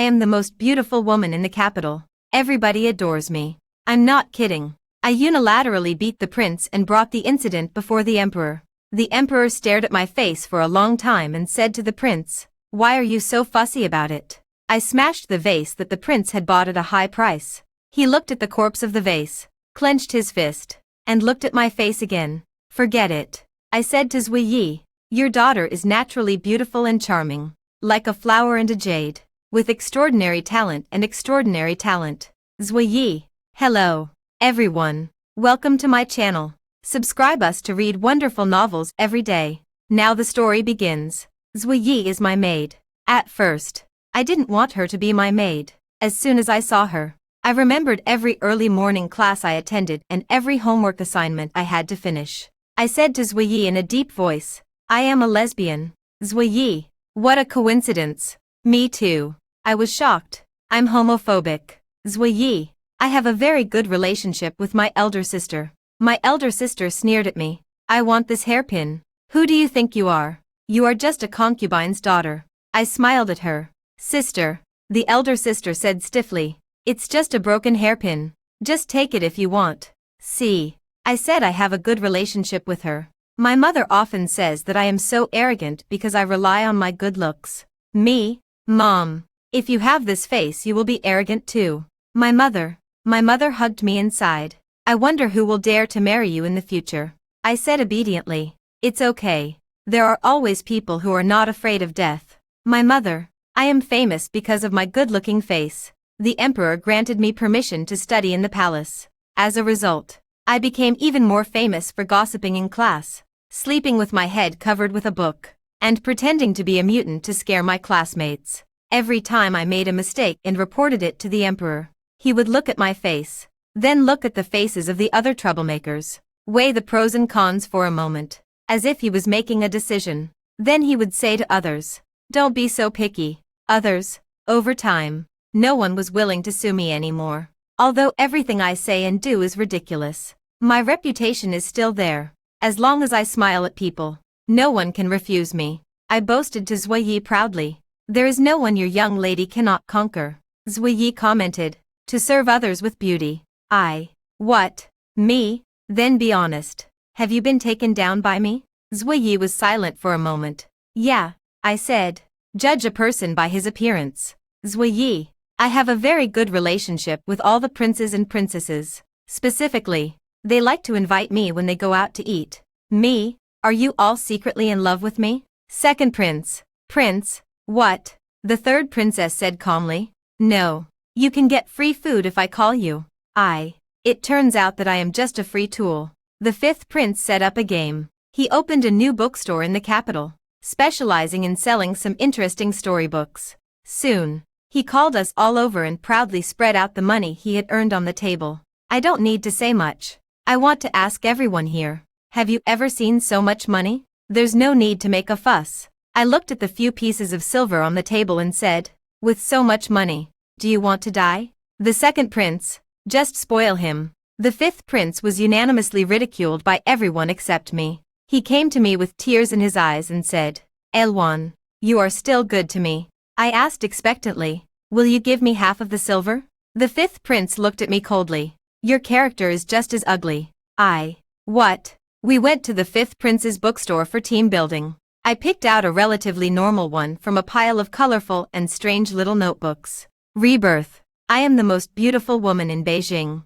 I am the most beautiful woman in the capital. Everybody adores me. I'm not kidding. I unilaterally beat the prince and brought the incident before the emperor. The emperor stared at my face for a long time and said to the prince, "Why are you so fussy about it?" I smashed the vase that the prince had bought at a high price. He looked at the corpse of the vase, clenched his fist, and looked at my face again. "Forget it," I said to Zui Yi. "Your daughter is naturally beautiful and charming, like a flower and a jade, with extraordinary talent and extraordinary talent." Zui Yi. Hello, everyone. Welcome to my channel. Subscribe us to read wonderful novels every day. Now the story begins. Zui Yi is my maid. At first, I didn't want her to be my maid. As soon as I saw her, I remembered every early morning class I attended and every homework assignment I had to finish. I said to Zui Yi in a deep voice, "I am a lesbian." Zui Yi. What a coincidence. Me too. I was shocked. I'm homophobic. Zui Yi. I have a very good relationship with my elder sister. My elder sister sneered at me. "I want this hairpin. Who do you think you are? You are just a concubine's daughter." I smiled at her. "Sister," the elder sister said stiffly, "it's just a broken hairpin. Just take it if you want." See, I said I have a good relationship with her. My mother often says that I am so arrogant because I rely on my good looks. Me? Mom, if you have this face you will be arrogant too. My mother hugged me inside. "I wonder who will dare to marry you in the future." I said obediently, "It's okay. There are always people who are not afraid of death." My mother. I am famous because of my good-looking face. The emperor granted me permission to study in the palace. As a result, I became even more famous for gossiping in class, sleeping with my head covered with a book, and pretending to be a mutant to scare my classmates. Every time I made a mistake and reported it to the emperor, he would look at my face, then look at the faces of the other troublemakers, weigh the pros and cons for a moment, as if he was making a decision. Then he would say to others, "Don't be so picky." Others. Over time, no one was willing to sue me anymore. Although everything I say and do is ridiculous, my reputation is still there. As long as I smile at people, no one can refuse me. I boasted to Zui Yi proudly. "There is no one your young lady cannot conquer." Zui Yi commented, "To serve others with beauty." What? Me? Then be honest. Have you been taken down by me? Zui Yi was silent for a moment. "Yeah," I said. "Judge a person by his appearance." Zui Yi. I have a very good relationship with all the princes and princesses. Specifically, they like to invite me when they go out to eat. Me? Are you all secretly in love with me? Second prince. Prince? What? The third princess said calmly. "No. You can get free food if I call you." It turns out that I am just a free tool. The fifth prince set up a game. He opened a new bookstore in the capital, specializing in selling some interesting storybooks. Soon, he called us all over and proudly spread out the money he had earned on the table. I don't need to say much. I want to ask everyone here, have you ever seen so much money? There's no need to make a fuss. I looked at the few pieces of silver on the table and said, "With so much money, do you want to die?" The second prince. Just spoil him. The fifth prince was unanimously ridiculed by everyone except me. He came to me with tears in his eyes and said, "Elwan, you are still good to me." I asked expectantly, "Will you give me half of the silver?" The fifth prince looked at me coldly. "Your character is just as ugly." What? We went to the fifth prince's bookstore for team building. I picked out a relatively normal one from a pile of colorful and strange little notebooks. Rebirth. I am the most beautiful woman in Beijing.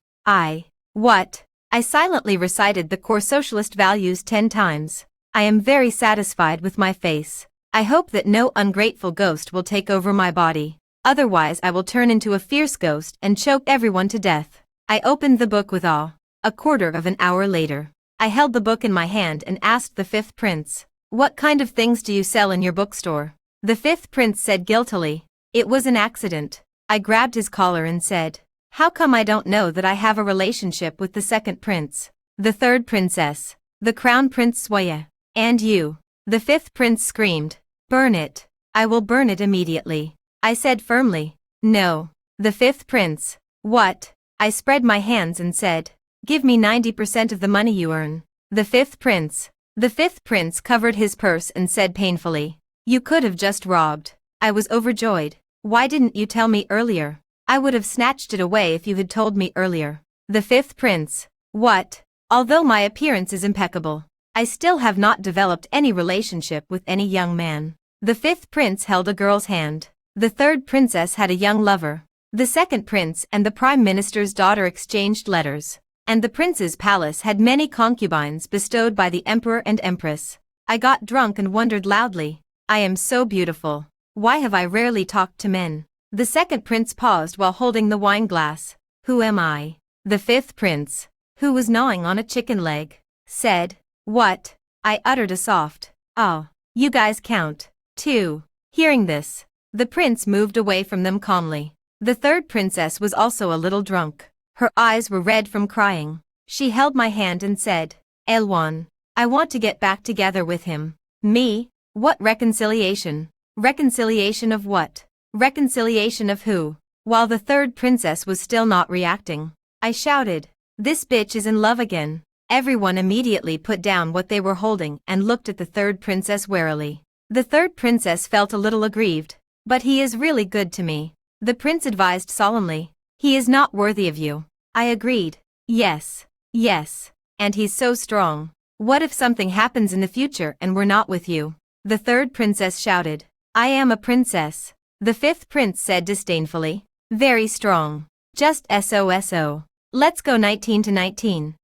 What? I silently recited the core socialist values 10 times. I am very satisfied with my face. I hope that no ungrateful ghost will take over my body. Otherwise I will turn into a fierce ghost and choke everyone to death. I opened the book with awe. A quarter of an hour later, I held the book in my hand and asked the fifth prince, "What kind of things do you sell in your bookstore?" The fifth prince said guiltily, "It was an accident." I grabbed his collar and said, "How come I don't know that I have a relationship with the second prince, the third princess, the crown prince Suya, and you?" The fifth prince screamed, "Burn it." "I will burn it immediately," I said firmly. "No." The fifth prince. "What?" I spread my hands and said, "Give me 90% of the money you earn." The fifth prince. The fifth prince covered his purse and said painfully, "You could have just robbed." I was overjoyed. Why didn't you tell me earlier? I would have snatched it away if you had told me earlier. The fifth prince. What? Although my appearance is impeccable, I still have not developed any relationship with any young man. The fifth prince held a girl's hand. The third princess had a young lover. The second prince and the prime minister's daughter exchanged letters. And the prince's palace had many concubines bestowed by the emperor and empress. I got drunk and wondered loudly, I am so beautiful. Why have I rarely talked to men? The second prince paused while holding the wine glass. Who am I? The fifth prince, who was gnawing on a chicken leg, said, What? I uttered a soft, Oh, you guys count. 2. Hearing this, the prince moved away from them calmly. The third princess was also a little drunk. Her eyes were red from crying. She held my hand and said, Elwan, I want to get back together with him. Me? What reconciliation? Reconciliation of what? Reconciliation of who? While the third princess was still not reacting, I shouted, This bitch is in love again. Everyone immediately put down what they were holding and looked at the third princess warily. The third princess felt a little aggrieved. But he is really good to me. The prince advised solemnly. He is not worthy of you. I agreed. Yes. Yes. And he's so strong. What if something happens in the future and we're not with you? The third princess shouted. I am a princess. The fifth prince said disdainfully. Very strong. Just SOSO. Let's go 19 to 19.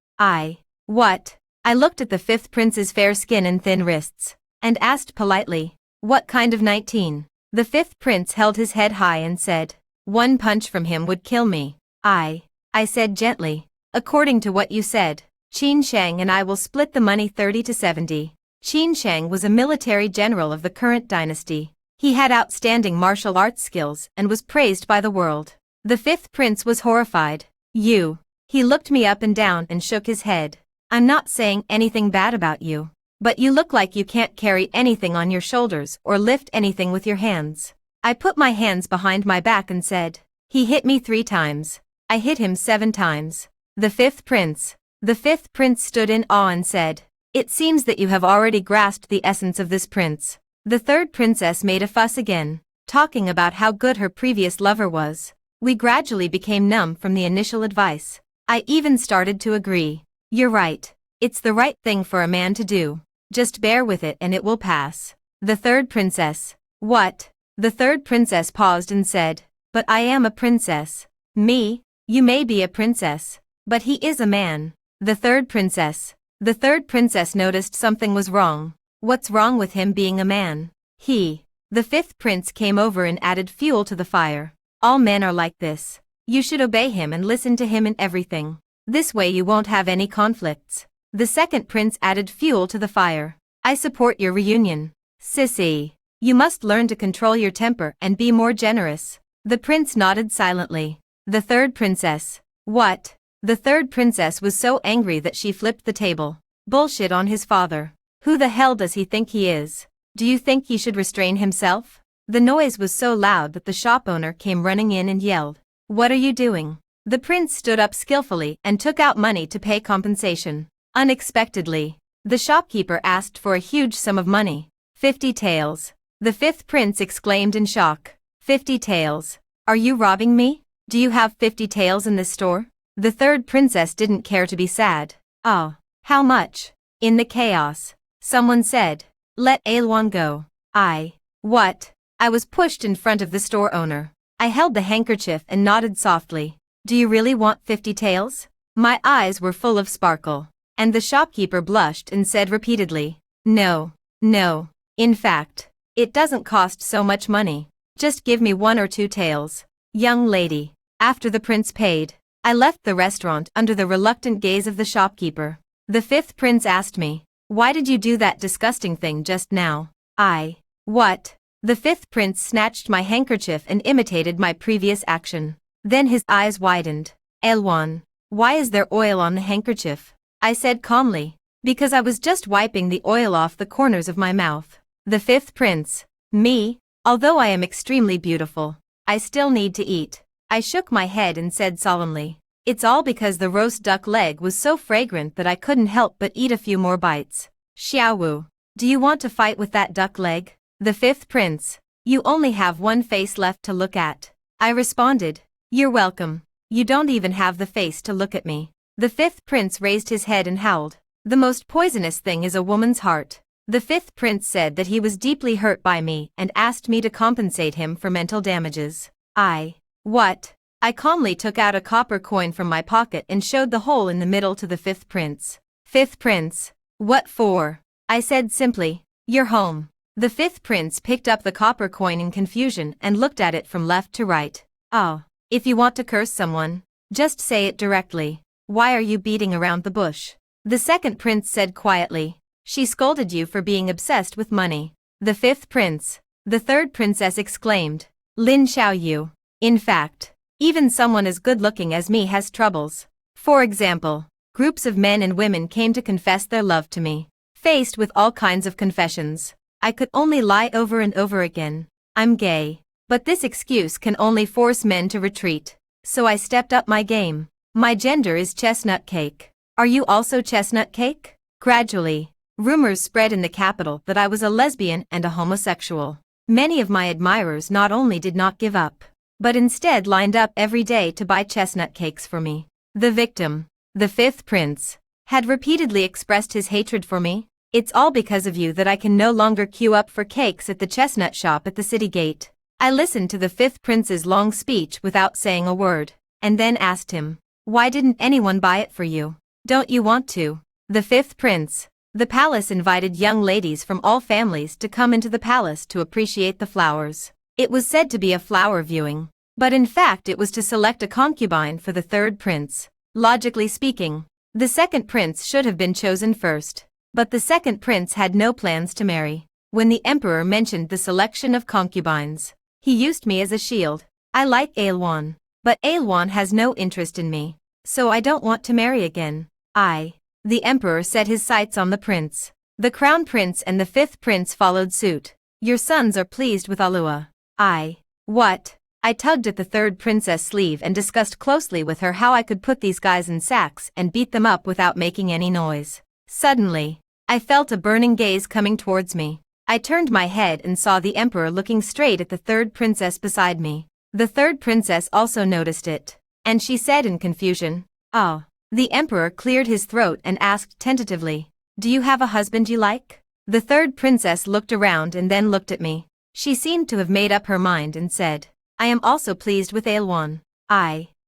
What? I looked at the fifth prince's fair skin and thin wrists, and asked politely, What kind of 19? The fifth prince held his head high and said, One punch from him would kill me. I said gently, According to what you said, Qin Shang and I will split the money 30 to 70. Qin Shang was a military general of the current dynasty. He had outstanding martial arts skills and was praised by the world. The fifth prince was horrified. You. He looked me up and down and shook his head. I'm not saying anything bad about you. But you look like you can't carry anything on your shoulders or lift anything with your hands. I put my hands behind my back and said, He hit me 3 times. I hit him 7 times. The fifth prince stood in awe and said, It seems that you have already grasped the essence of this prince. The third princess made a fuss again, talking about how good her previous lover was. We gradually became numb from the initial advice. I even started to agree. You're right. It's the right thing for a man to do. Just bear with it and it will pass. The third princess. What? The third princess paused and said, But I am a princess. Me? You may be a princess. But he is a man. The third princess. The third princess noticed something was wrong. What's wrong with him being a man? The fifth prince came over and added fuel to the fire. All men are like this. You should obey him and listen to him in everything. This way you won't have any conflicts. The second prince added fuel to the fire. I support your reunion. Sissy. You must learn to control your temper and be more generous. The prince nodded silently. The third princess. What? The third princess was so angry that she flipped the table. Bullshit on his father. Who the hell does he think he is? Do you think he should restrain himself? The noise was so loud that the shop owner came running in and yelled, What are you doing? The prince stood up skillfully and took out money to pay compensation. Unexpectedly, the shopkeeper asked for a huge sum of money. 50 taels. The fifth prince exclaimed in shock. 50 taels. Are you robbing me? Do you have 50 taels in this store? The third princess didn't care to be sad. Oh, how much? In the chaos, someone said, Let Ailwan go. What? I was pushed in front of the store owner. I held the handkerchief and nodded softly. Do you really want 50 taels? My eyes were full of sparkle. And the shopkeeper blushed and said repeatedly, No. In fact, it doesn't cost so much money. Just give me 1 or 2 taels. Young lady. After the prince paid, I left the restaurant under the reluctant gaze of the shopkeeper. The fifth prince asked me, Why did you do that disgusting thing just now? What? The fifth prince snatched my handkerchief and imitated my previous action. Then his eyes widened. Elwan, why is there oil on the handkerchief? I said calmly, Because I was just wiping the oil off the corners of my mouth. The fifth prince. Me? Although I am extremely beautiful, I still need to eat. I shook my head and said solemnly, It's all because the roast duck leg was so fragrant that I couldn't help but eat a few more bites. Xiaowu, do you want to fight with that duck leg? The fifth prince. You only have one face left to look at. I responded. You're welcome. You don't even have the face to look at me. The fifth prince raised his head and howled. The most poisonous thing is a woman's heart. The fifth prince said that he was deeply hurt by me and asked me to compensate him for mental damages. What? I calmly took out a copper coin from my pocket and showed the hole in the middle to the fifth prince. Fifth prince. What for? I said simply. You're home. The fifth prince picked up the copper coin in confusion and looked at it from left to right. Oh, if you want to curse someone, just say it directly. Why are you beating around the bush? The second prince said quietly. She scolded you for being obsessed with money. The fifth prince. The third princess exclaimed. Lin Xiaoyu. In fact, even someone as good-looking as me has troubles. For example, groups of men and women came to confess their love to me. Faced with all kinds of confessions, I could only lie over and over again. I'm gay. But this excuse can only force men to retreat. So I stepped up my game. My gender is chestnut cake. Are you also chestnut cake? Gradually, rumors spread in the capital that I was a lesbian and a homosexual. Many of my admirers not only did not give up, but instead lined up every day to buy chestnut cakes for me. The victim, the fifth prince, had repeatedly expressed his hatred for me. It's all because of you that I can no longer queue up for cakes at the chestnut shop at the city gate. I listened to the fifth prince's long speech without saying a word, and then asked him, why didn't anyone buy it for you? Don't you want to? The fifth prince. The palace invited young ladies from all families to come into the palace to appreciate the flowers. It was said to be a flower viewing, but in fact it was to select a concubine for the third prince. Logically speaking, the second prince should have been chosen first, but the second prince had no plans to marry. When the emperor mentioned the selection of concubines, he used me as a shield. I like Ailwan, but Ailwan has no interest in me, so I don't want to marry again. The emperor set his sights on the prince. The crown prince and the fifth prince followed suit. Your sons are pleased with Alua. What? I tugged at the third princess' sleeve and discussed closely with her how I could put these guys in sacks and beat them up without making any noise. Suddenly, I felt a burning gaze coming towards me. I turned my head and saw the emperor looking straight at the third princess beside me. The third princess also noticed it, and she said in confusion, oh. The emperor cleared his throat and asked tentatively, do you have a husband you like? The third princess looked around and then looked at me. She seemed to have made up her mind and said, I am also pleased with Ailwan.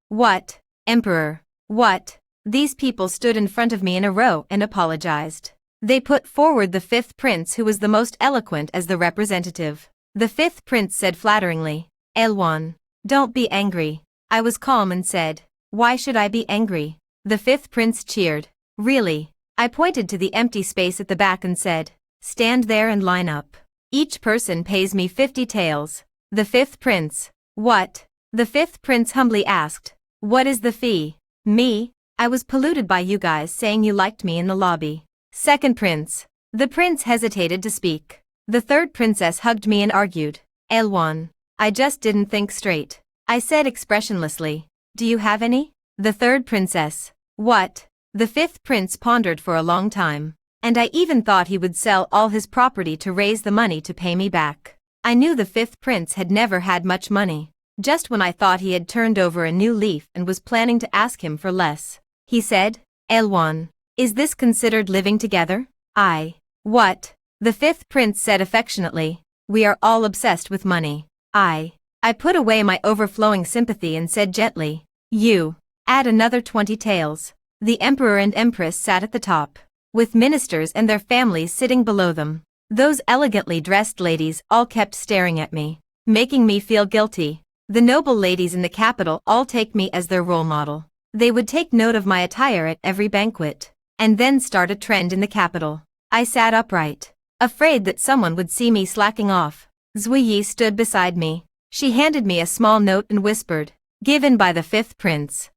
What? Emperor. What? These people stood in front of me in a row and apologized. They put forward the fifth prince who was the most eloquent as the representative. The fifth prince said flatteringly, Ailwan, don't be angry. I was calm and said, why should I be angry? The fifth prince cheered. Really? I pointed to the empty space at the back and said, stand there and line up. Each person pays me 50 taels. The fifth prince. What? The fifth prince humbly asked. What is the fee? Me? I was polluted by you guys saying you liked me in the lobby. Second prince. The prince hesitated to speak. The third princess hugged me and argued. Ailwan, I just didn't think straight. I said expressionlessly. Do you have any? The third princess. What? The fifth prince pondered for a long time, and I even thought he would sell all his property to raise the money to pay me back. I knew the fifth prince had never had much money. Just when I thought he had turned over a new leaf and was planning to ask him for less, he said, Ailwan, is this considered living together? What? The fifth prince said affectionately, we are all obsessed with money. I put away my overflowing sympathy and said gently, you. Add another 20 taels. The emperor and empress sat at the top, with ministers and their families sitting below them. Those elegantly dressed ladies all kept staring at me, making me feel guilty. The noble ladies in the capital all take me as their role model. They would take note of my attire at every banquet, and then start a trend in the capital. I sat upright, afraid that someone would see me slacking off. Zuiyi stood beside me. She handed me a small note and whispered, given by the fifth prince.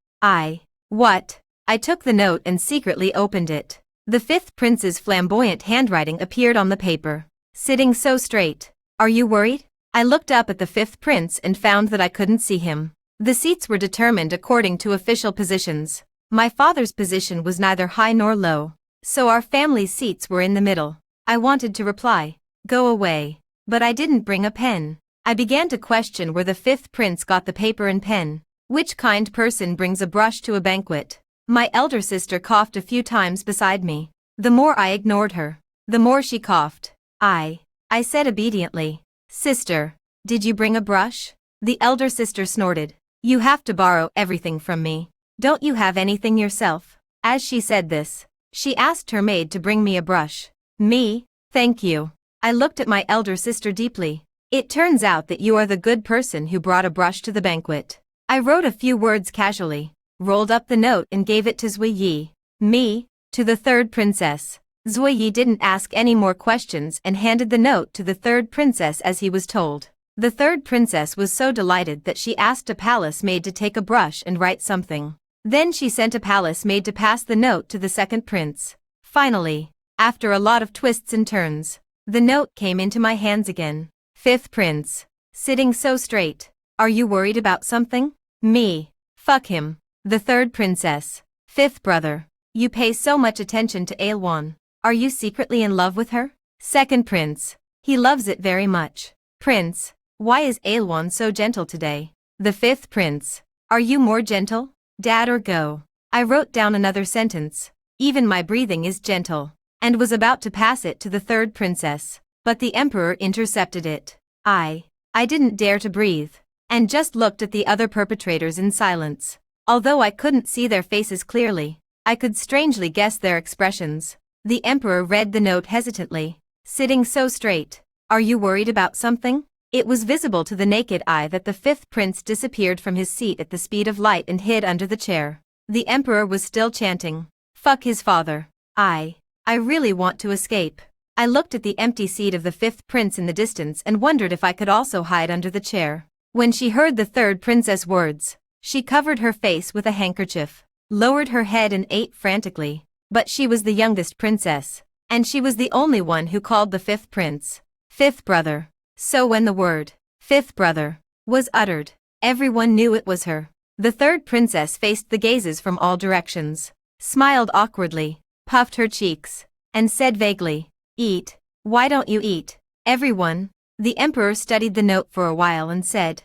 What? I took the note and secretly opened it. The fifth prince's flamboyant handwriting appeared on the paper, sitting so straight. Are you worried? I looked up at the fifth prince and found that I couldn't see him. The seats were determined according to official positions. My father's position was neither high nor low, so our family's seats were in the middle. I wanted to reply, go away, but I didn't bring a pen. I began to question where the fifth prince got the paper and pen. Which kind person brings a brush to a banquet? My elder sister coughed a few times beside me. The more I ignored her, the more she coughed. I said obediently, "Sister, did you bring a brush?" The elder sister snorted. "You have to borrow everything from me. Don't you have anything yourself?" As she said this, she asked her maid to bring me a brush. Me? Thank you. I looked at my elder sister deeply. "It turns out that you are the good person who brought a brush to the banquet." I wrote a few words casually, rolled up the note and gave it to Zuiyi. Me, to the third princess. Zuiyi didn't ask any more questions and handed the note to the third princess as he was told. The third princess was so delighted that she asked a palace maid to take a brush and write something. Then she sent a palace maid to pass the note to the second prince. Finally, after a lot of twists and turns, the note came into my hands again. Fifth prince. Sitting so straight. "Are you worried about something?" Me. "Fuck him." The third princess. Fifth brother. "You pay so much attention to Ailwan. Are you secretly in love with her?" Second prince. "He loves it very much." Prince. "Why is Ailwan so gentle today?" The fifth prince. "Are you more gentle, Dad, or go?" I wrote down another sentence. "Even my breathing is gentle," and was about to pass it to the third princess. But the emperor intercepted it. I didn't dare to breathe, and just looked at the other perpetrators in silence. Although I couldn't see their faces clearly, I could strangely guess their expressions. The emperor read the note hesitantly. Sitting so straight. "Are you worried about something?" It was visible to the naked eye that the fifth prince disappeared from his seat at the speed of light and hid under the chair. The emperor was still chanting, "Fuck his father." I really want to escape. I looked at the empty seat of the fifth prince in the distance and wondered if I could also hide under the chair. When she heard the third princess' words, she covered her face with a handkerchief, lowered her head and ate frantically. But she was the youngest princess, and she was the only one who called the fifth prince fifth brother. So when the word fifth brother was uttered, everyone knew it was her. The third princess faced the gazes from all directions, smiled awkwardly, puffed her cheeks, and said vaguely, "Eat. Why don't you eat?" Everyone. The emperor studied the note for a while and said,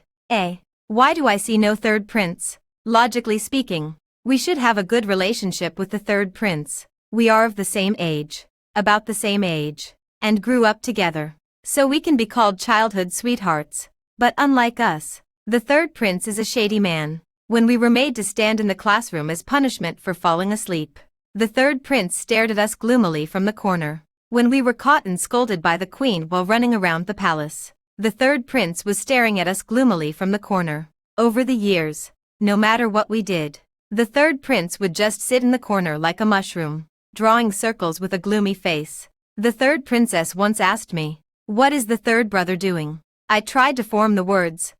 Why do I see no third prince? Logically speaking, we should have a good relationship with the third prince. We are of the same age, about the same age, and grew up together. So we can be called childhood sweethearts. But unlike us, the third prince is a shady man. When we were made to stand in the classroom as punishment for falling asleep, the third prince stared at us gloomily from the corner. When we were caught and scolded by the queen while running around the palace, the third prince was staring at us gloomily from the corner. Over the years, no matter what we did, the third prince would just sit in the corner like a mushroom, drawing circles with a gloomy face. The third princess once asked me, "What is the third brother doing?" I tried to form the words,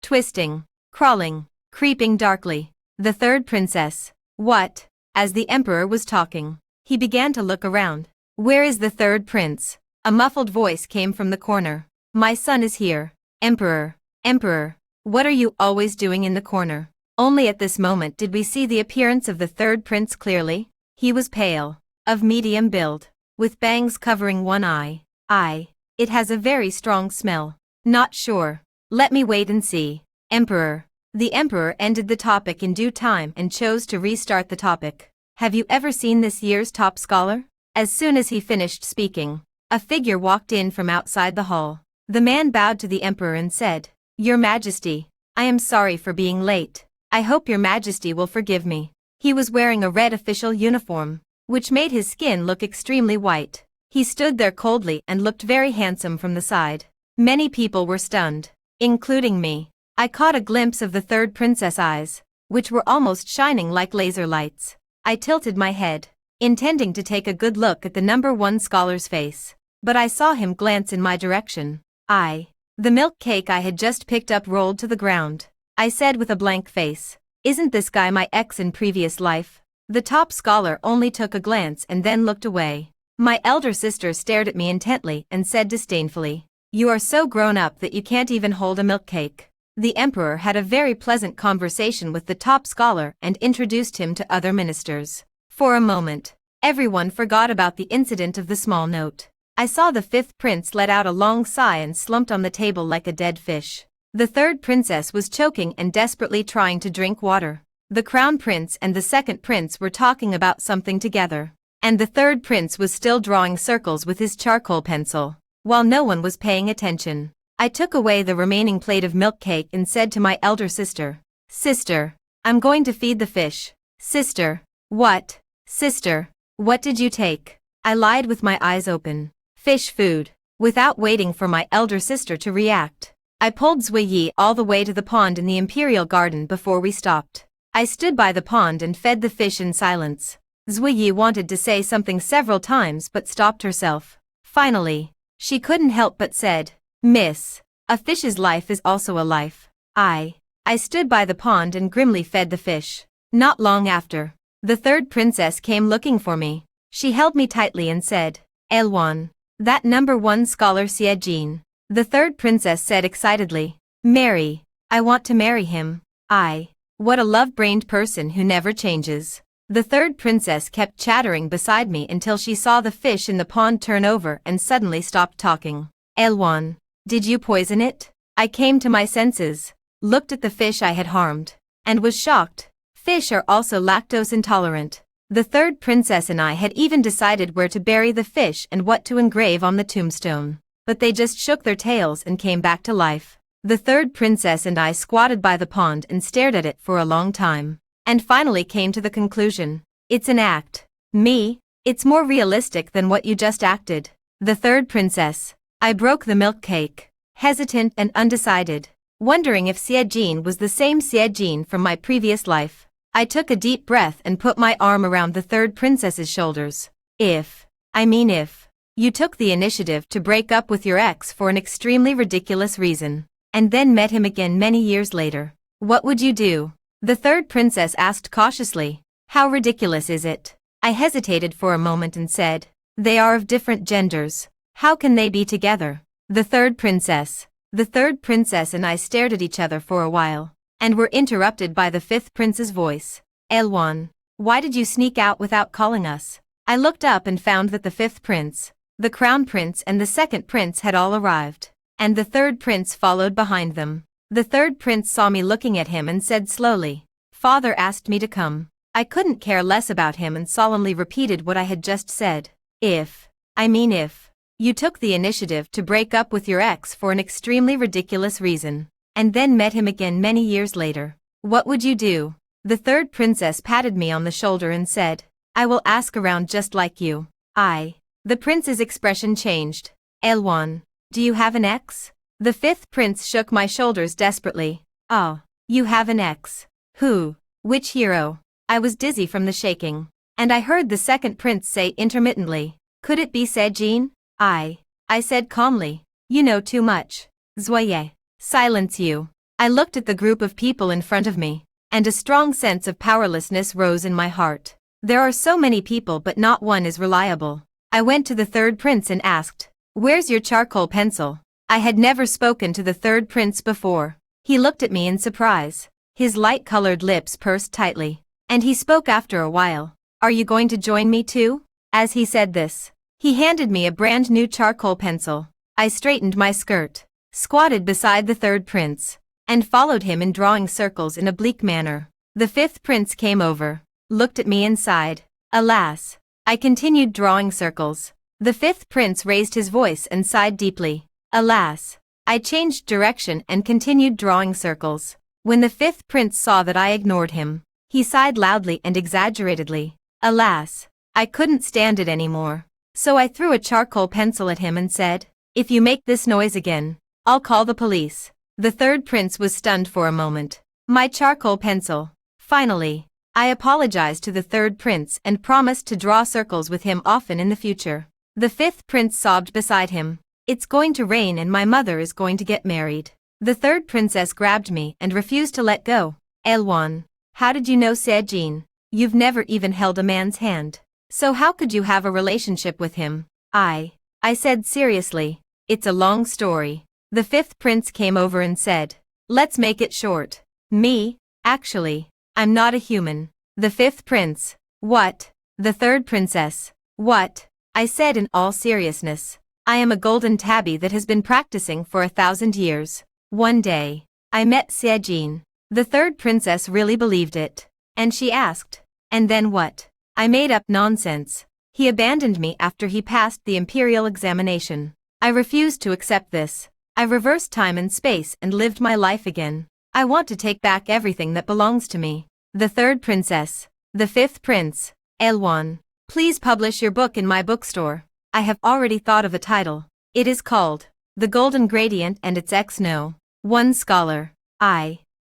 twisting, crawling, creeping darkly. The third princess. What? As the emperor was talking, he began to look around. "Where is the third prince?" A muffled voice came from the corner. "My son is here." Emperor. Emperor. What are you always doing in the corner? Only at this moment did we see the appearance of the third prince clearly. He was pale, of medium build, with bangs covering one eye. It has a very strong smell. Not sure. Let me wait and see. Emperor. The emperor ended the topic in due time and chose to restart the topic. Have you ever seen this year's top scholar? As soon as he finished speaking, a figure walked in from outside the hall. The man bowed to the emperor and said, "Your Majesty, I am sorry for being late. I hope your Majesty will forgive me." He was wearing a red official uniform, which made his skin look extremely white. He stood there coldly and looked very handsome from the side. Many people were stunned, including me. I caught a glimpse of the third princess' eyes, which were almost shining like laser lights. I tilted my head, intending to take a good look at the number one scholar's face, but I saw him glance in my direction. The milk cake I had just picked up rolled to the ground. I said with a blank face, "Isn't this guy my ex in previous life?" The top scholar only took a glance and then looked away. My elder sister stared at me intently and said disdainfully, "You are so grown up that you can't even hold a milk cake." The emperor had a very pleasant conversation with the top scholar and introduced him to other ministers. For a moment, everyone forgot about the incident of the small note. I saw the fifth prince let out a long sigh and slumped on the table like a dead fish. The third princess was choking and desperately trying to drink water. The crown prince and the second prince were talking about something together. And the third prince was still drawing circles with his charcoal pencil, while no one was paying attention. I took away the remaining plate of milk cake and said to my elder sister, "Sister, I'm going to feed the fish." "Sister, what? Sister, what did you take?" I lied with my eyes open. "Fish food." Without waiting for my elder sister to react, I pulled Zuiyi all the way to the pond in the Imperial Garden before we stopped. I stood by the pond and fed the fish in silence. Zuiyi wanted to say something several times but stopped herself. Finally, she couldn't help but said, "Miss, a fish's life is also a life." I stood by the pond and grimly fed the fish. Not long after, the third princess came looking for me. She held me tightly and said, "Elwan, that #1 scholar Siejin." The third princess said excitedly, "Marry, I want to marry him." What a love-brained person who never changes. The third princess kept chattering beside me until she saw the fish in the pond turn over and suddenly stopped talking. "Elwan, did you poison it?" I came to my senses, looked at the fish I had harmed, and was shocked. Fish are also lactose intolerant. The third princess and I had even decided where to bury the fish and what to engrave on the tombstone. But they just shook their tails and came back to life. The third princess and I squatted by the pond and stared at it for a long time, and finally came to the conclusion. "It's an act. Me, it's more realistic than what you just acted." The third princess. I broke the milk cake, hesitant and undecided, wondering if Siejin was the same Siejin from my previous life. I took a deep breath and put my arm around the third princess's shoulders. If you took the initiative to break up with your ex for an extremely ridiculous reason, and then met him again many years later, what would you do?" The third princess asked cautiously. "How ridiculous is it?" I hesitated for a moment and said, "They are of different genders. How can they be together?" The third princess and I stared at each other for a while, and were interrupted by the fifth prince's voice. "Elwan, why did you sneak out without calling us?" I looked up and found that the fifth prince, the crown prince and the second prince had all arrived, and the third prince followed behind them. The third prince saw me looking at him and said slowly, "Father asked me to come." I couldn't care less about him and solemnly repeated what I had just said. If you took the initiative to break up with your ex for an extremely ridiculous reason, and then met him again many years later, what would you do?" The third princess patted me on the shoulder and said, "I will ask around just like you." The prince's expression changed. "Elwan, do you have an ex?" The fifth prince shook my shoulders desperately. "Oh, you have an ex? Who? Which hero?" I was dizzy from the shaking, and I heard the second prince say intermittently, "Could it be Siejin?" I said calmly, "You know too much. Zuiyi, silence you." I looked at the group of people in front of me, and a strong sense of powerlessness rose in my heart. There are so many people but not one is reliable. I went to the third prince and asked, "Where's your charcoal pencil?" I had never spoken to the third prince before. He looked at me in surprise. His light-colored lips pursed tightly, and he spoke after a while. "Are you going to join me too?" As he said this, he handed me a brand new charcoal pencil. I straightened my skirt, squatted beside the third prince, and followed him in drawing circles in a bleak manner. The fifth prince came over, looked at me and sighed. Alas! I continued drawing circles. The fifth prince raised his voice and sighed deeply. Alas! I changed direction and continued drawing circles. When the fifth prince saw that I ignored him, he sighed loudly and exaggeratedly. Alas! I couldn't stand it anymore. So I threw a charcoal pencil at him and said, "If you make this noise again, I'll call the police." The third prince was stunned for a moment. My charcoal pencil. Finally, I apologized to the third prince and promised to draw circles with him often in the future. The fifth prince sobbed beside him. "It's going to rain and my mother is going to get married." The third princess grabbed me and refused to let go. Elwan, how did you know Siejin? You've never even held a man's hand. So how could you have a relationship with him? I said seriously, "It's a long story." The fifth prince came over and said, "Let's make it short. Me, actually, I'm not a human." The fifth prince. What? The third princess. What? I said in all seriousness. I am a golden tabby that has been practicing for 1,000 years. One day, I met Siejin. The third princess really believed it. And she asked, and then what? I made up nonsense. He abandoned me after he passed the imperial examination. I refused to accept this. I reversed time and space and lived my life again. I want to take back everything that belongs to me. The third princess. The fifth prince. Heroine. Please publish your book in my bookstore. I have already thought of a title. It is called The Golden Gradient and its Ex No. One scholar.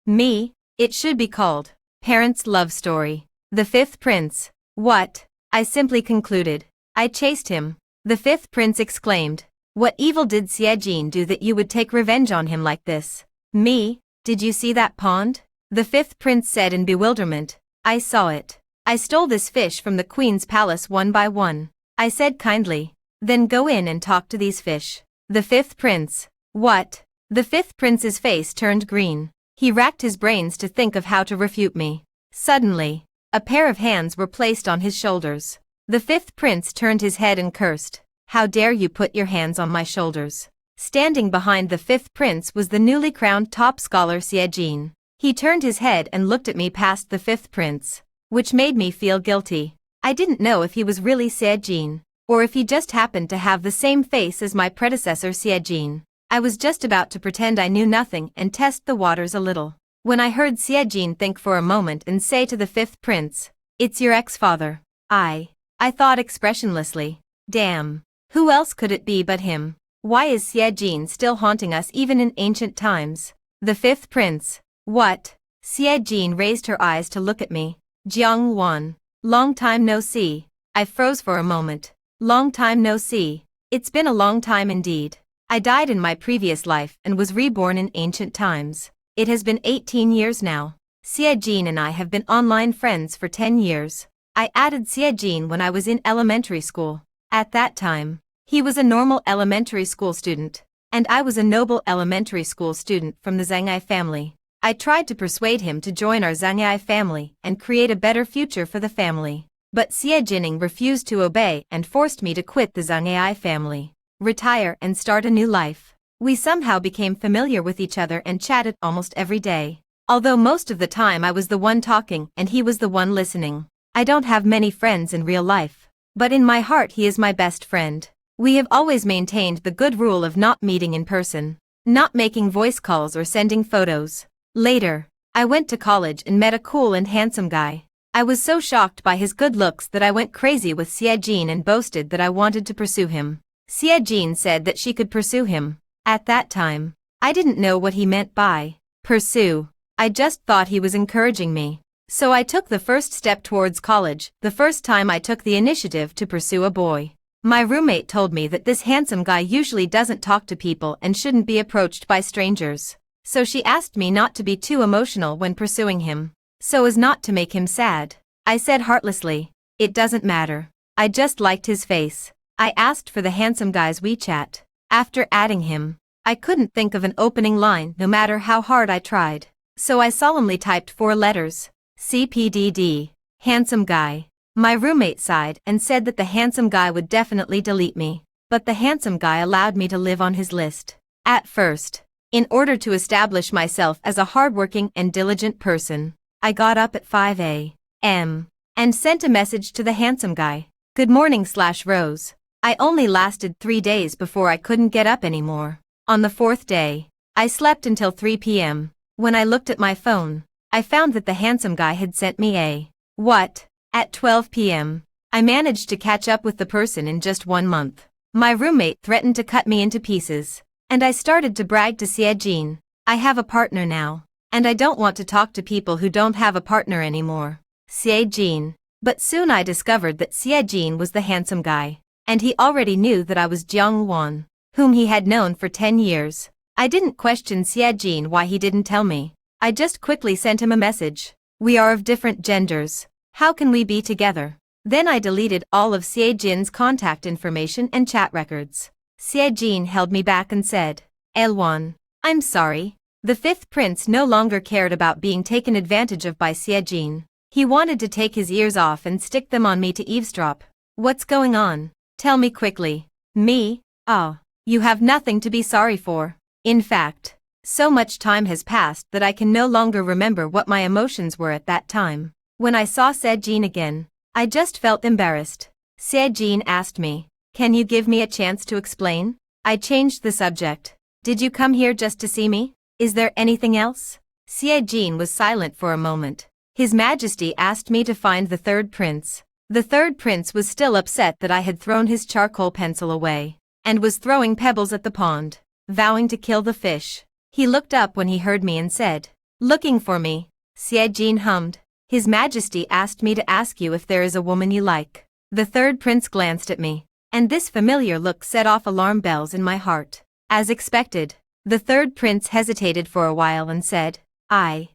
Me. It should be called Parents' Love Story. The fifth prince. What? I simply concluded. I chased him. The fifth prince exclaimed. What evil did Siejin do that you would take revenge on him like this? Me? Did you see that pond? The fifth prince said in bewilderment. I saw it. I stole this fish from the queen's palace one by one. I said kindly. Then go in and talk to these fish. The fifth prince. What? The fifth prince's face turned green. He racked his brains to think of how to refute me. Suddenly, a pair of hands were placed on his shoulders. The fifth prince turned his head and cursed. How dare you put your hands on my shoulders? Standing behind the fifth prince was the newly crowned top scholar Siejin. He turned his head and looked at me past the fifth prince, which made me feel guilty. I didn't know if he was really Siejin, or if he just happened to have the same face as my predecessor Siejin. I was just about to pretend I knew nothing and test the waters a little, when I heard Siejin think for a moment and say to the fifth prince, It's your ex-father. I thought expressionlessly. Damn. Who else could it be but him? Why is Siejin still haunting us even in ancient times? The fifth prince. What? Siejin raised her eyes to look at me. Jiang Wan. Long time no see. I froze for a moment. Long time no see. It's been a long time indeed. I died in my previous life and was reborn in ancient times. It has been 18 years now. Siejin and I have been online friends for 10 years. I added Siejin when I was in elementary school. At that time, he was a normal elementary school student, and I was a noble elementary school student from the Zhang'ai family. I tried to persuade him to join our Zhang'ai family and create a better future for the family. But Siejin refused to obey and forced me to quit the Zhang'ai family, retire and start a new life. We somehow became familiar with each other and chatted almost every day. Although most of the time I was the one talking and he was the one listening. I don't have many friends in real life, but in my heart he is my best friend. We have always maintained the good rule of not meeting in person, not making voice calls or sending photos. Later, I went to college and met a cool and handsome guy. I was so shocked by his good looks that I went crazy with Siejin and boasted that I wanted to pursue him. Siejin said that she could pursue him. At that time, I didn't know what he meant by pursue. I just thought he was encouraging me. So I took the first step towards college, the first time I took the initiative to pursue a boy. My roommate told me that this handsome guy usually doesn't talk to people and shouldn't be approached by strangers. So she asked me not to be too emotional when pursuing him, so as not to make him sad. I said heartlessly, it doesn't matter. I just liked his face. I asked for the handsome guy's WeChat. After adding him, I couldn't think of an opening line no matter how hard I tried. So I solemnly typed 4 letters. CPDD. Handsome guy. My roommate sighed and said that the handsome guy would definitely delete me, but the handsome guy allowed me to live on his list. At first, in order to establish myself as a hardworking and diligent person, I got up at 5 a.m. and sent a message to the handsome guy. Good morning/Rose. I only lasted 3 days before I couldn't get up anymore. On the 4th day, I slept until 3 p.m. When I looked at my phone, I found that the handsome guy had sent me a what? At 12 p.m., I managed to catch up with the person in just 1 month. My roommate threatened to cut me into pieces, and I started to brag to Siejin. I have a partner now, and I don't want to talk to people who don't have a partner anymore. Siejin. But soon I discovered that Siejin was the handsome guy, and he already knew that I was Jiang Wan, whom he had known for 10 years. I didn't question Siejin why he didn't tell me. I just quickly sent him a message. We are of different genders. How can we be together? Then I deleted all of Siejin's contact information and chat records. Siejin held me back and said, Elwan, I'm sorry. The fifth prince no longer cared about being taken advantage of by Siejin. He wanted to take his ears off and stick them on me to eavesdrop. What's going on? Tell me quickly. Me? Ah, you have nothing to be sorry for. In fact, so much time has passed that I can no longer remember what my emotions were at that time. When I saw Sejin again, I just felt embarrassed. Sejin asked me, "Can you give me a chance to explain?" I changed the subject. "Did you come here just to see me? Is there anything else?" Sejin was silent for a moment. His Majesty asked me to find the third prince. The third prince was still upset that I had thrown his charcoal pencil away, and was throwing pebbles at the pond, vowing to kill the fish. He looked up when he heard me and said, "Looking for me?" Sejin hummed. "His Majesty asked me to ask you if there is a woman you like." The third prince glanced at me, and this familiar look set off alarm bells in my heart. As expected, the third prince hesitated for a while and said, I.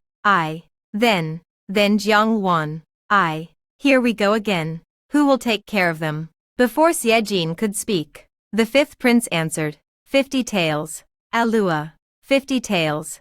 Then Jiang Wan. Here we go again. Who will take care of them?" Before Sejin could speak, the fifth prince answered, 50 taels. Alua. 50 taels.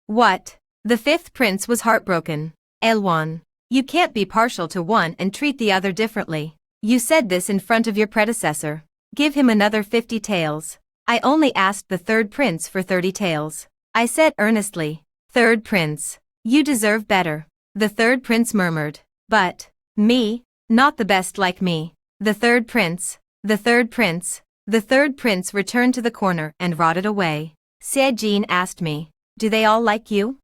What? The fifth prince was heartbroken. Elwan. You can't be partial to one and treat the other differently. You said this in front of your predecessor. Give him another 50 taels. I only asked the third prince for 30 taels. I said earnestly. Third prince. You deserve better. The third prince murmured. But, me? Not the best like me. The third prince. The third prince. The third prince returned to the corner and rotted away. Sejin asked me, "Do they all like you?"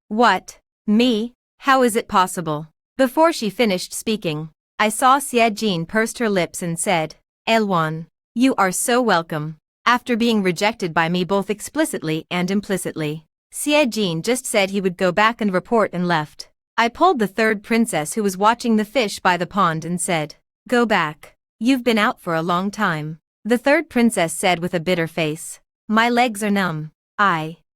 What? Me? How is it possible? Before she finished speaking, I saw Sejin pursed her lips and said, Elwan, you are so welcome. After being rejected by me both explicitly and implicitly, Sejin just said he would go back and report and left. I pulled the third princess who was watching the fish by the pond and said, "Go back. You've been out for a long time." The third princess said with a bitter face, "My legs are numb."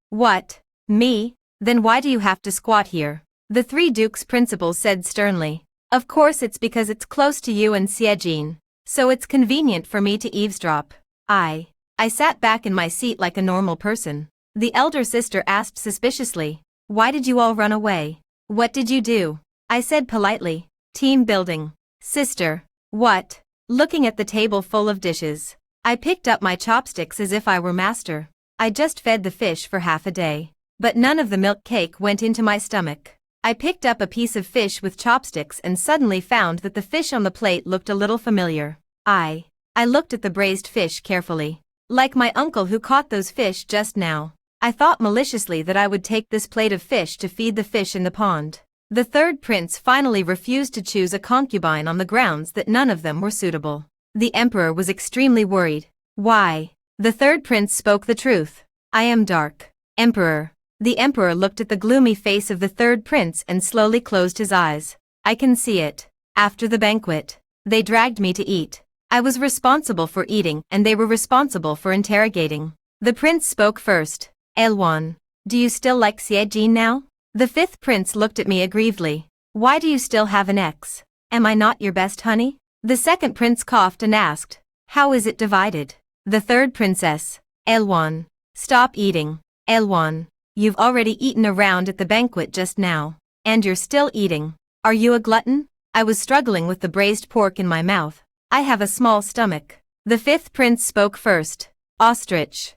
What? Me? Then why do you have to squat here? The three dukes principal said sternly, "Of course it's because it's close to you and Sejin, so it's convenient for me to eavesdrop." I sat back in my seat like a normal person. The elder sister asked suspiciously, "Why did you all run away? What did you do?" I said politely, "Team building." Sister, what? Looking at the table full of dishes, I picked up my chopsticks as if I were master. I just fed the fish for half a day, but none of the milk cake went into my stomach. I picked up a piece of fish with chopsticks and suddenly found that the fish on the plate looked a little familiar. I looked at the braised fish carefully. Like my uncle who caught those fish just now. I thought maliciously that I would take this plate of fish to feed the fish in the pond. The third prince finally refused to choose a concubine on the grounds that none of them were suitable. The emperor was extremely worried. Why? The third prince spoke the truth. "I am dark, Emperor." The emperor looked at the gloomy face of the third prince and slowly closed his eyes. "I can see it. After the banquet, they dragged me to eat. I was responsible for eating and they were responsible for interrogating." The prince spoke first. Elwan, do you still like Sejin now? The fifth prince looked at me aggrievedly. "Why do you still have an ex? Am I not your best honey?" The second prince coughed and asked, "How is it divided?" The third princess, Elwan, stop eating. Elwan, you've already eaten a round at the banquet just now, and you're still eating. Are you a glutton? I was struggling with the braised pork in my mouth. I have a small stomach. The fifth prince spoke first. Ostrich.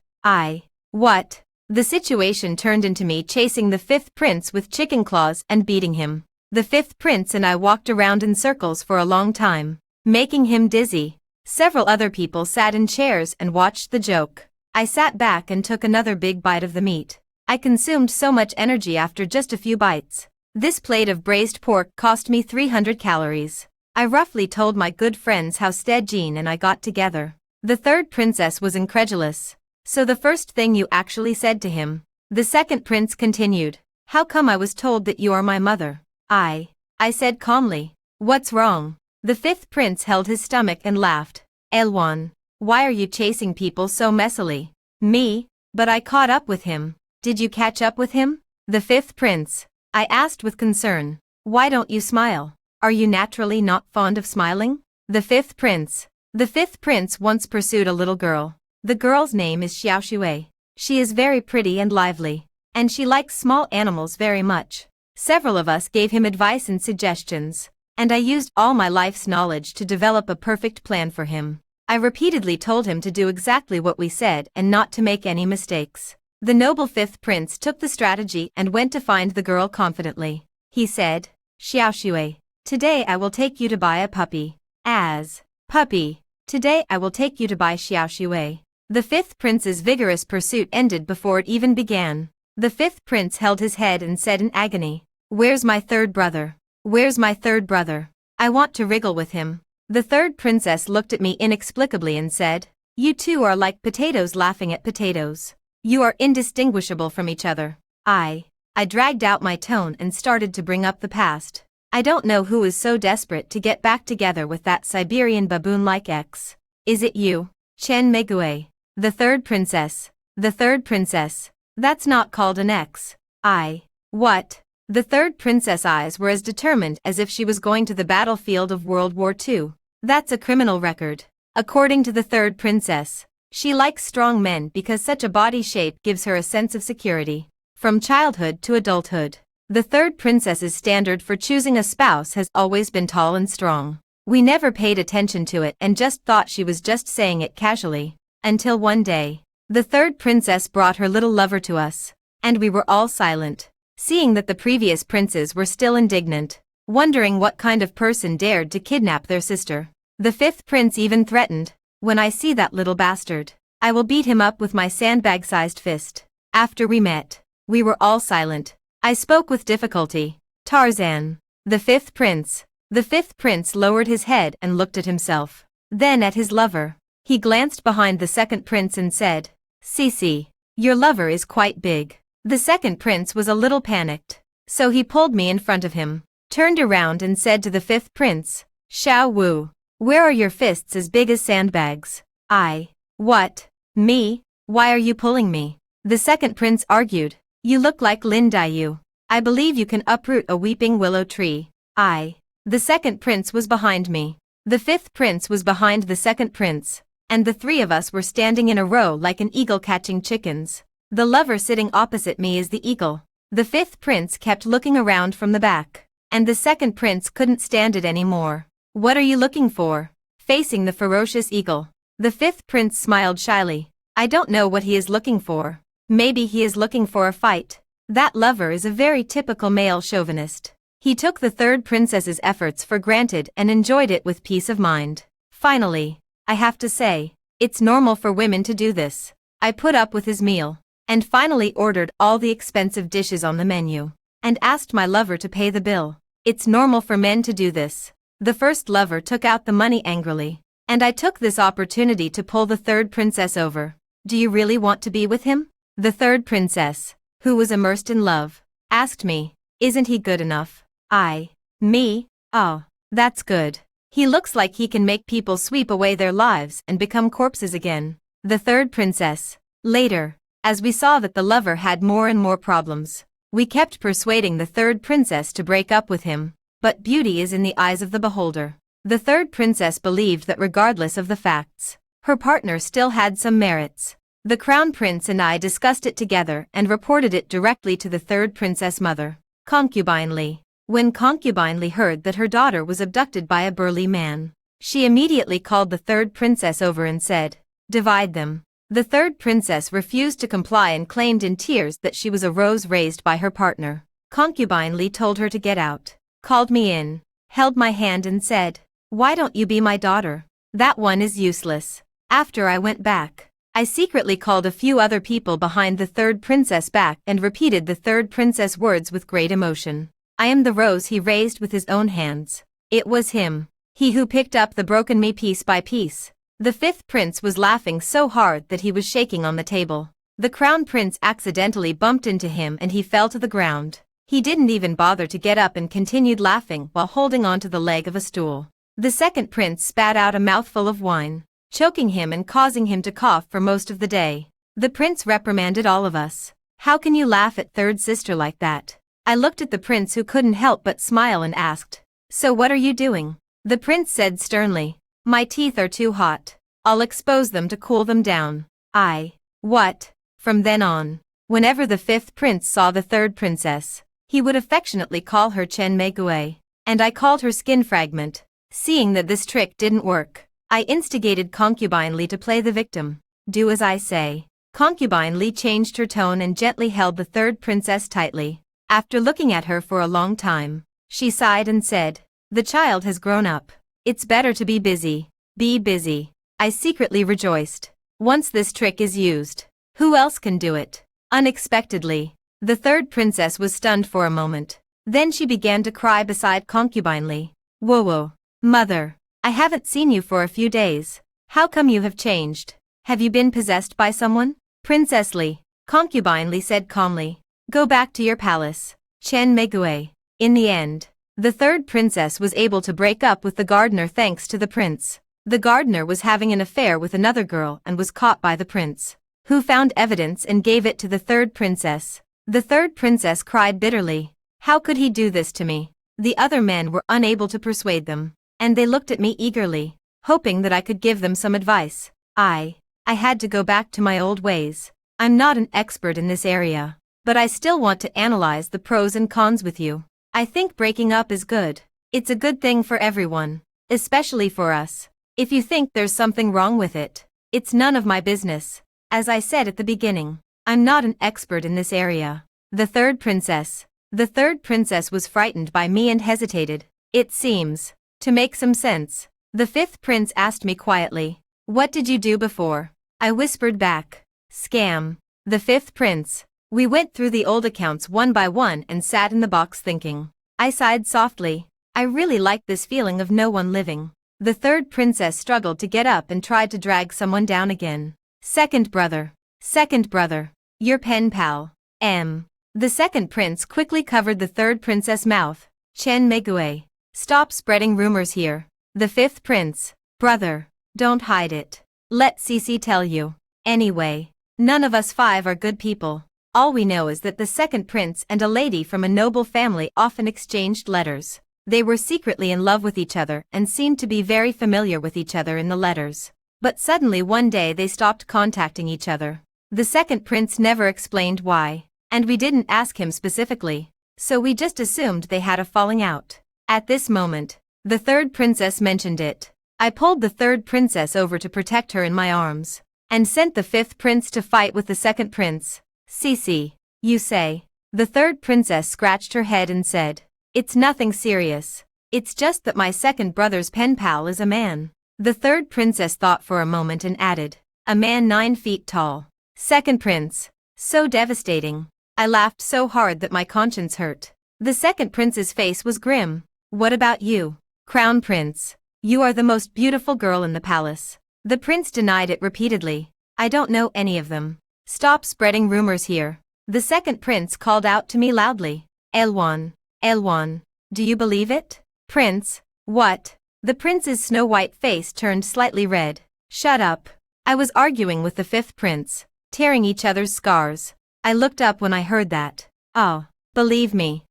What? The situation turned into me chasing the fifth prince with chicken claws and beating him. The fifth prince and I walked around in circles for a long time, making him dizzy. Several other people sat in chairs and watched the joke. I sat back and took another big bite of the meat. I consumed so much energy after just a few bites. This plate of braised pork cost me 300 calories. I roughly told my good friends how Sejin and I got together. The third princess was incredulous. "So the first thing you actually said to him?" The second prince continued. "How come I was told that you are my mother?" I said calmly. "What's wrong?" The fifth prince held his stomach and laughed. "Elwan, why are you chasing people so messily?" "Me? But I caught up with him." "Did you catch up with him?" The fifth prince. I asked with concern. "Why don't you smile? Are you naturally not fond of smiling?" The fifth prince. The fifth prince once pursued a little girl. The girl's name is Xiaoshui. She is very pretty and lively, and she likes small animals very much. Several of us gave him advice and suggestions, and I used all my life's knowledge to develop a perfect plan for him. I repeatedly told him to do exactly what we said and not to make any mistakes. The noble fifth prince took the strategy and went to find the girl confidently. He said, Xiao Shui, today I will take you to buy a puppy. Puppy, today I will take you to buy Xiao Shui. The fifth prince's vigorous pursuit ended before it even began. The fifth prince held his head and said in agony, Where's my third brother? Where's my third brother? I want to wriggle with him. The third princess looked at me inexplicably and said, You two are like potatoes laughing at potatoes. You are indistinguishable from each other. I dragged out my tone and started to bring up the past. I don't know who is so desperate to get back together with that Siberian baboon-like ex. Is it you, Chen Meiguei? The third princess. The third princess. That's not called an ex. What? The third princess' eyes were as determined as if she was going to the battlefield of World War II. That's a criminal record. According to the third princess, she likes strong men because such a body shape gives her a sense of security. From childhood to adulthood, the third princess's standard for choosing a spouse has always been tall and strong. We never paid attention to it and just thought she was just saying it casually. Until one day, the third princess brought her little lover to us, and we were all silent, seeing that the previous princes were still indignant, wondering what kind of person dared to kidnap their sister. The fifth prince even threatened, When I see that little bastard, I will beat him up with my sandbag-sized fist. After we met, we were all silent. I spoke with difficulty. Tarzan. The fifth prince. The fifth prince lowered his head and looked at himself, then at his lover. He glanced behind the second prince and said, Cici, your lover is quite big. The second prince was a little panicked, so he pulled me in front of him, turned around and said to the fifth prince, Xiao Wu, where are your fists as big as sandbags? What? Me? Why are you pulling me? The second prince argued, You look like Lin Daiyu. I believe you can uproot a weeping willow tree. The second prince was behind me. The fifth prince was behind the second prince, and the three of us were standing in a row like an eagle catching chickens. The lover sitting opposite me is the eagle. The fifth prince kept looking around from the back, and the second prince couldn't stand it anymore. What are you looking for? Facing the ferocious eagle, the fifth prince smiled shyly. I don't know what he is looking for. Maybe he is looking for a fight. That lover is a very typical male chauvinist. He took the third princess's efforts for granted and enjoyed it with peace of mind. Finally, I have to say, it's normal for women to do this. I put up with his meal, and finally ordered all the expensive dishes on the menu, and asked my lover to pay the bill. It's normal for men to do this. The first lover took out the money angrily, and I took this opportunity to pull the third princess over. Do you really want to be with him? The third princess, who was immersed in love, asked me, Isn't he good enough? Me? Oh, that's good. He looks like he can make people sweep away their lives and become corpses again. The third princess. Later, as we saw that the lover had more and more problems, we kept persuading the third princess to break up with him. But beauty is in the eyes of the beholder. The third princess believed that regardless of the facts, her partner still had some merits. The crown prince and I discussed it together and reported it directly to the third princess mother, Concubine Li. When Concubine Li heard that her daughter was abducted by a burly man, she immediately called the third princess over and said, Divide them. The third princess refused to comply and claimed in tears that she was a rose raised by her partner. Concubine Li told her to get out, called me in, held my hand and said, Why don't you be my daughter? That one is useless. After I went back, I secretly called a few other people behind the third princess back and repeated the third princess words with great emotion. I am the rose he raised with his own hands. It was him, he who picked up the broken me piece by piece. The fifth prince was laughing so hard that he was shaking on the table. The crown prince accidentally bumped into him and he fell to the ground. He didn't even bother to get up and continued laughing while holding onto the leg of a stool. The second prince spat out a mouthful of wine, choking him and causing him to cough for most of the day. The prince reprimanded all of us. How can you laugh at third sister like that? I looked at the prince who couldn't help but smile and asked, So what are you doing? The prince said sternly, My teeth are too hot. I'll expose them to cool them down. What? From then on, whenever the fifth prince saw the third princess, he would affectionately call her Chen Meiguei, and I called her Skin Fragment. Seeing that this trick didn't work, I instigated Concubine Li to play the victim. Do as I say. Concubine Li changed her tone and gently held the third princess tightly. After looking at her for a long time, she sighed and said, "The child has grown up. It's better to be busy. Be busy." I secretly rejoiced. Once this trick is used, who else can do it? Unexpectedly, the third princess was stunned for a moment. Then she began to cry beside Concubine Li. "Whoa, mother. I haven't seen you for a few days. How come you have changed? Have you been possessed by someone?" "Princess Li," Concubine Li said calmly. "Go back to your palace." Chen Megue. In the end, the third princess was able to break up with the gardener thanks to the prince. The gardener was having an affair with another girl and was caught by the prince, who found evidence and gave it to the third princess. The third princess cried bitterly. How could he do this to me? The other men were unable to persuade them, and they looked at me eagerly, hoping that I could give them some advice. I had to go back to my old ways. I'm not an expert in this area, but I still want to analyze the pros and cons with you. I think breaking up is good. It's a good thing for everyone, especially for us. If you think there's something wrong with it, it's none of my business. As I said at the beginning, I'm not an expert in this area. The third princess was frightened by me and hesitated. It seems to make some sense. The fifth prince asked me quietly, "What did you do before?" I whispered back, "Scam." The fifth prince. We went through the old accounts one by one and sat in the box thinking. I sighed softly. I really liked this feeling of no one living. The third princess struggled to get up and tried to drag someone down again. Second brother, your pen pal, M. The second prince quickly covered the third princess' mouth. Chen Megue. Stop spreading rumors here. The fifth prince, brother, don't hide it. Let Cici tell you. Anyway, none of us five are good people. All we know is that the second prince and a lady from a noble family often exchanged letters. They were secretly in love with each other and seemed to be very familiar with each other in the letters. But suddenly one day they stopped contacting each other. The second prince never explained why, and we didn't ask him specifically, so we just assumed they had a falling out. At this moment, the third princess mentioned it. I pulled the third princess over to protect her in my arms, and sent the fifth prince to fight with the second prince. "Cici, you say?" The third princess scratched her head and said, "It's nothing serious. It's just that my second brother's pen pal is a man." The third princess thought for a moment and added, "A man 9 feet tall." Second prince. So devastating. I laughed so hard that my conscience hurt. The second prince's face was grim. "What about you, Crown Prince? You are the most beautiful girl in the palace." The prince denied it repeatedly. "I don't know any of them." "Stop spreading rumors here." The second prince called out to me loudly. Elwan, do you believe it?" "Prince, what?" The prince's snow-white face turned slightly red. "Shut up." I was arguing with the fifth prince, tearing each other's scars. I looked up when I heard that. "Oh, believe me,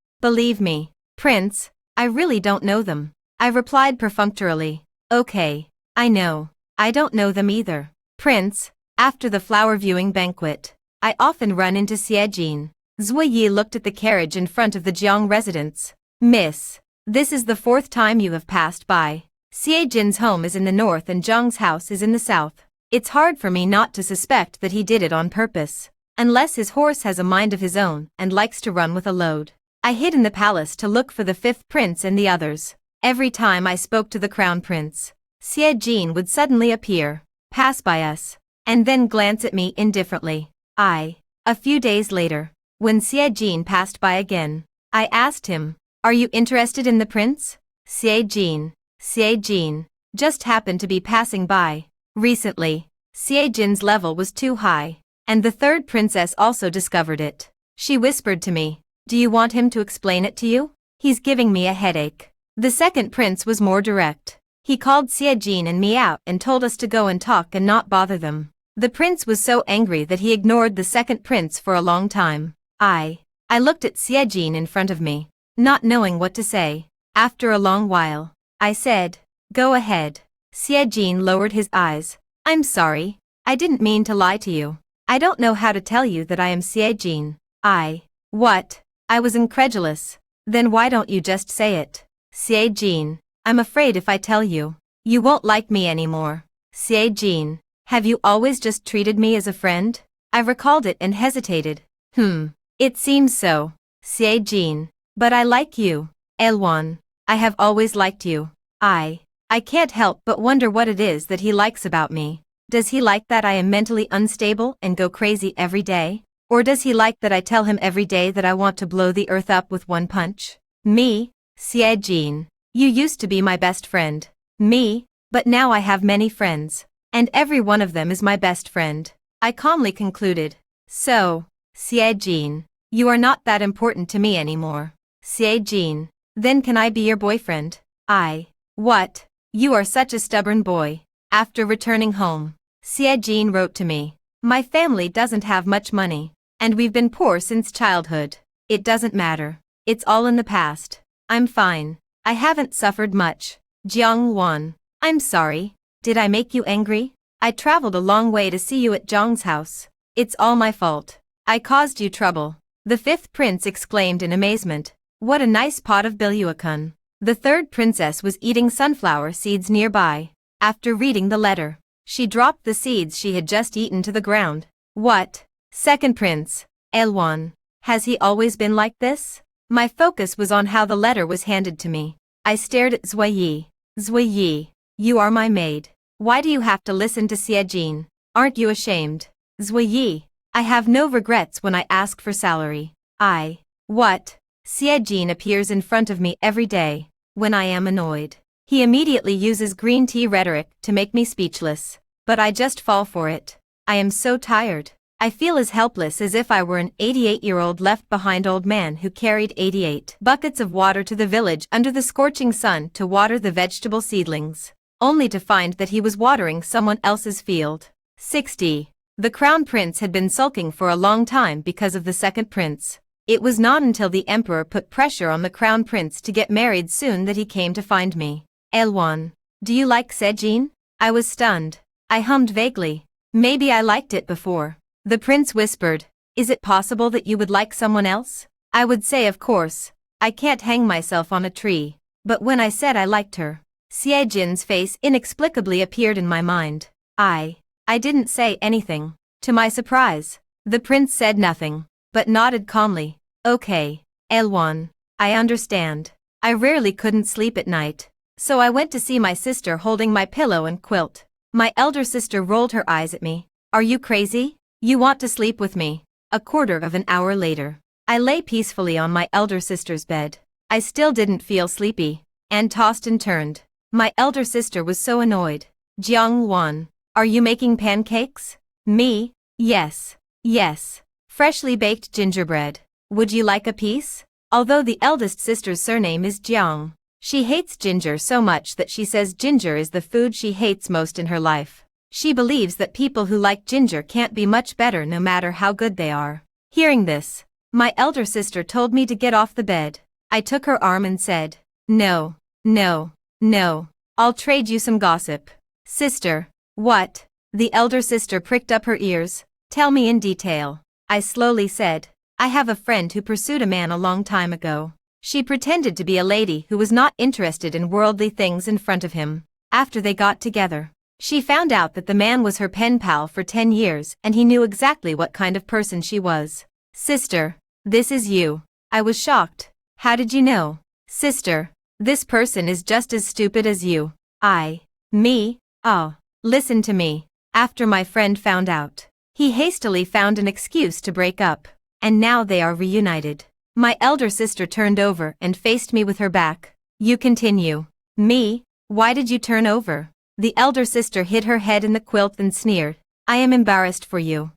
Prince, I really don't know them." I replied perfunctorily. "Okay, I know. I don't know them either." "Prince, after the flower viewing banquet, I often run into Xiejin." Zui Yi looked at the carriage in front of the Jiang residence. "Miss, this is the 4th time you have passed by. Xiejin's home is in the north and Jiang's house is in the south. It's hard for me not to suspect that he did it on purpose, unless his horse has a mind of his own and likes to run with a load." I hid in the palace to look for the fifth prince and the others. Every time I spoke to the crown prince, Xiejin would suddenly appear, pass by us, and then glance at me indifferently. A few days later, when Xiejin passed by again, I asked him, "Are you interested in the prince?" Xiejin just happened to be passing by. Recently, Xiejin's level was too high, and the third princess also discovered it. She whispered to me, "Do you want him to explain it to you? He's giving me a headache." The second prince was more direct. He called Xiejin and me out and told us to go and talk and not bother them. The prince was so angry that he ignored the second prince for a long time. I looked at Xiejin in front of me, not knowing what to say. After a long while, I said, "Go ahead." Xiejin lowered his eyes. "I'm sorry. I didn't mean to lie to you. I don't know how to tell you that I am Xiejin." What? I was incredulous. "Then why don't you just say it?" "Xiejin, I'm afraid if I tell you, You won't like me anymore. Jin, have you always just treated me as a friend? I recalled it and hesitated. It seems so. Jin. But I like you. Elwan. I have always liked you. I can't help but wonder what it is that he likes about me. Does he like that I am mentally unstable and go crazy every day? Or does he like that I tell him every day that I want to blow the earth up with one punch? Me? Jin. You used to be my best friend. Me? But now I have many friends. And every one of them is my best friend. I calmly concluded. So, Jin, you are not that important to me anymore. Jin. Then can I be your boyfriend? What? You are such a stubborn boy. After returning home, Jin wrote to me. My family doesn't have much money. And we've been poor since childhood. It doesn't matter. It's all in the past. I'm fine. I haven't suffered much. Jiang Wan. I'm sorry. Did I make you angry? I traveled a long way to see you at Jiang's house. It's all my fault. I caused you trouble. The fifth prince exclaimed in amazement. What a nice pot of bilyuakun. The third princess was eating sunflower seeds nearby. After reading the letter, she dropped the seeds she had just eaten to the ground. What? Second prince, Elwan. Has he always been like this? My focus was on how the letter was handed to me. I stared at Zuiyi. Zuiyi, you are my maid. Why do you have to listen to Jin? Aren't you ashamed? Zuiyi, I have no regrets when I ask for salary. What? Jin appears in front of me every day. When I am annoyed, he immediately uses green tea rhetoric to make me speechless. But I just fall for it. I am so tired. I feel as helpless as if I were an 88-year-old left-behind old man who carried 88 buckets of water to the village under the scorching sun to water the vegetable seedlings, only to find that he was watering someone else's field. 60. The crown prince had been sulking for a long time because of the second prince. It was not until the emperor put pressure on the crown prince to get married soon that he came to find me. Elwan, do you like Jin? I was stunned. I hummed vaguely. Maybe I liked it before. The prince whispered, is it possible that you would like someone else? I would say of course. I can't hang myself on a tree. But when I said I liked her, Jin's face inexplicably appeared in my mind. I didn't say anything. To my surprise, the prince said nothing, but nodded calmly. Okay, Elwan, I understand. I rarely couldn't sleep at night, so I went to see my sister holding my pillow and quilt. My elder sister rolled her eyes at me. Are you crazy? You want to sleep with me? A quarter of an hour later, I lay peacefully on my elder sister's bed. I still didn't feel sleepy, and tossed and turned. My elder sister was so annoyed. Jiang Wan, are you making pancakes? Me? Yes. Freshly baked gingerbread. Would you like a piece? Although the eldest sister's surname is Jiang, she hates ginger so much that she says ginger is the food she hates most in her life. She believes that people who like ginger can't be much better no matter how good they are. Hearing this, my elder sister told me to get off the bed. I took her arm and said, No. I'll trade you some gossip. Sister. What? The elder sister pricked up her ears. Tell me in detail. I slowly said, I have a friend who pursued a man a long time ago. She pretended to be a lady who was not interested in worldly things in front of him. After they got together, she found out that the man was her pen pal for 10 years and he knew exactly what kind of person she was. Sister, this is you. I was shocked. How did you know? Sister, this person is just as stupid as you. Me? Oh, listen to me. After my friend found out, he hastily found an excuse to break up, and now they are reunited. My elder sister turned over and faced me with her back. You continue. Me? Why did you turn over? The elder sister hid her head in the quilt and sneered. I am embarrassed for you.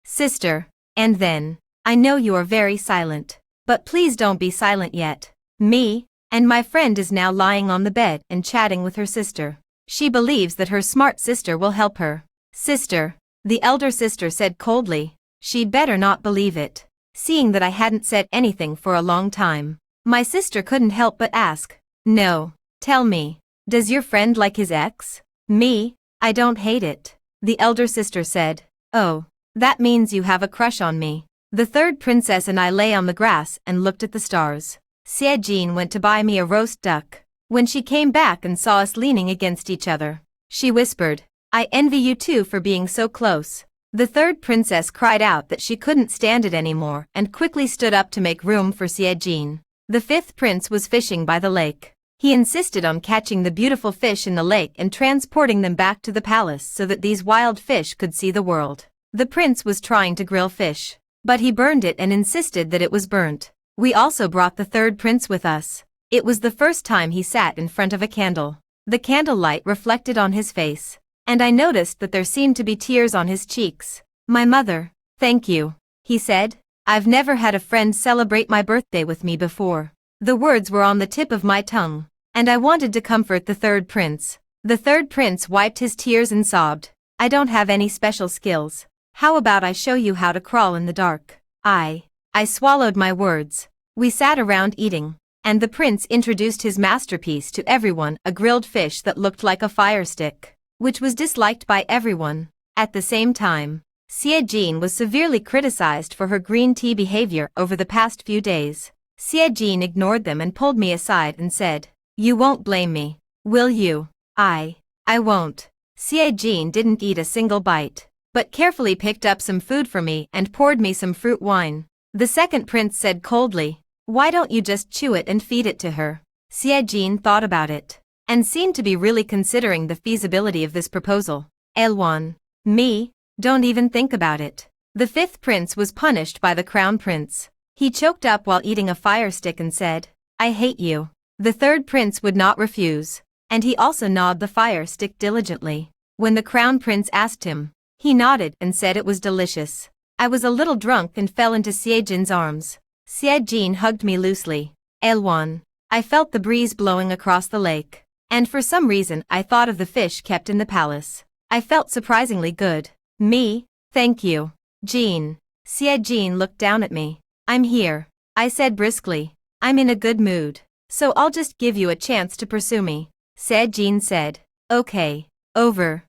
Sister. And then, I know you are very silent, but please don't be silent yet. Me? And my friend is now lying on the bed and chatting with her sister. She believes that her smart sister will help her. Sister, the elder sister said coldly. She'd better not believe it. Seeing that I hadn't said anything for a long time, my sister couldn't help but ask. No. Tell me, does your friend like his ex? Me? I don't hate it. The elder sister said. Oh, that means you have a crush on me. The third princess and I lay on the grass and looked at the stars. Jin went to buy me a roast duck. When she came back and saw us leaning against each other, she whispered, "I envy you two for being so close." The third princess cried out that she couldn't stand it anymore and quickly stood up to make room for Siejin. The fifth prince was fishing by the lake. He insisted on catching the beautiful fish in the lake and transporting them back to the palace so that these wild fish could see the world. The prince was trying to grill fish, but he burned it and insisted that it was burnt. We also brought the third prince with us. It was the first time he sat in front of a candle. The candlelight reflected on his face, and I noticed that there seemed to be tears on his cheeks. "My mother, thank you," he said. "I've never had a friend celebrate my birthday with me before." The words were on the tip of my tongue, and I wanted to comfort the third prince. The third prince wiped his tears and sobbed, "I don't have any special skills. How about I show you how to crawl in the dark?" I swallowed my words. We sat around eating, and the prince introduced his masterpiece to everyone, a grilled fish that looked like a fire stick, which was disliked by everyone. At the same time, Siejin was severely criticized for her green tea behavior over the past few days. Siejin ignored them and pulled me aside and said, "You won't blame me, will you?" I won't." Siejin didn't eat a single bite, but carefully picked up some food for me and poured me some fruit wine. The second prince said coldly, "Why don't you just chew it and feed it to her?" Siejin thought about it, and seemed to be really considering the feasibility of this proposal. Elwan, me, don't even think about it. The fifth prince was punished by the crown prince. He choked up while eating a fire stick and said, "I hate you." The third prince would not refuse, and he also gnawed the fire stick diligently. When the crown prince asked him, he nodded and said it was delicious. I was a little drunk and fell into Siejin's arms. Siejin hugged me loosely. Elwan. I felt the breeze blowing across the lake, and for some reason I thought of the fish kept in the palace. I felt surprisingly good. "Me? Thank you, Jean." Siejin looked down at me. "I'm here," I said briskly. "I'm in a good mood, so I'll just give you a chance to pursue me." Siejin said, "Okay, over."